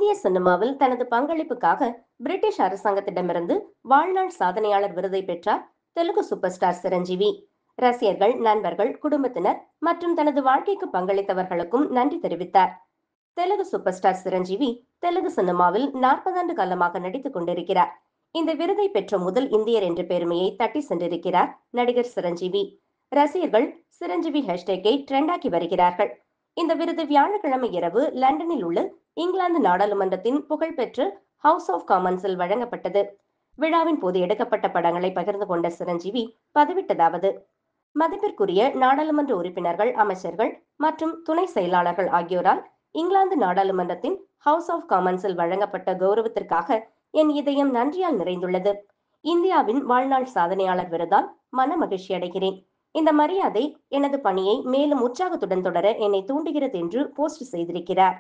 இந்திய சினிமாவில் தனது பங்களிப்புக்காக பிரிட்டிஷ் அரசாங்கத்திடமிருந்து வாழ்நாள் சாதனையாளர் விருதை பெற்றார் தெலுங்கு சூப்பர் ஸ்டார் சிரஞ்சீவி. ரசிகர்கள், நண்பர்கள், குடும்பத்தினர் மற்றும் தனது வாழ்க்கைக்கு பங்களித்தவர்களுக்கும் நன்றி தெரிவித்தார். தெலுங்கு சூப்பர் ஸ்டார் சிரஞ்சீவி தெலுங்கு சினிமாவில் 40 ஆண்டு காலமாக நடித்துக் கொண்டிருக்கிறார். இந்த விருதை பெற்ற முதல் இந்தியர் என்ற பெருமையை தட்டி சென்றிருக்கிறார் நடிகர் சிரஞ்சீவி. ரசிகர்கள் சிரஞ்சீவி ஹேஷ்டேக்கை ட்ரெண்டாக்கி வருகிறார்கள். இந்த விருது வியாழக்கிழமை இரவு லண்டனில் உள்ள இங்கிலாந்து நாடாளுமன்றத்தின் புகழ்பெற்ற ஹவுஸ் ஆஃப் காமன்ஸில் வழங்கப்பட்டது. விழாவின் போது எடுக்கப்பட்ட படங்களை பகிர்ந்து கொண்ட சிரஞ்சீவி பதிவிட்டதாவது: மதிப்பிற்குரிய நாடாளுமன்ற உறுப்பினர்கள், அமைச்சர்கள் மற்றும் துணை செயலாளர்கள் ஆகியோரால் இங்கிலாந்து நாடாளுமன்றத்தின் ஹவுஸ் ஆஃப் காமன்ஸில் வழங்கப்பட்ட கௌரவத்திற்காக என் இதயம் நன்றியால் நிறைந்துள்ளது. இந்தியாவின் வாழ்நாள் சாதனையாளர் விருதால் மன மகிழ்ச்சி அடைகிறேன். இந்த மரியாதை எனது பணியை மேலும் உற்சாகத்துடன் தொடர என்னை தூண்டுகிறது என்று போஸ்ட் செய்திருக்கிறார்.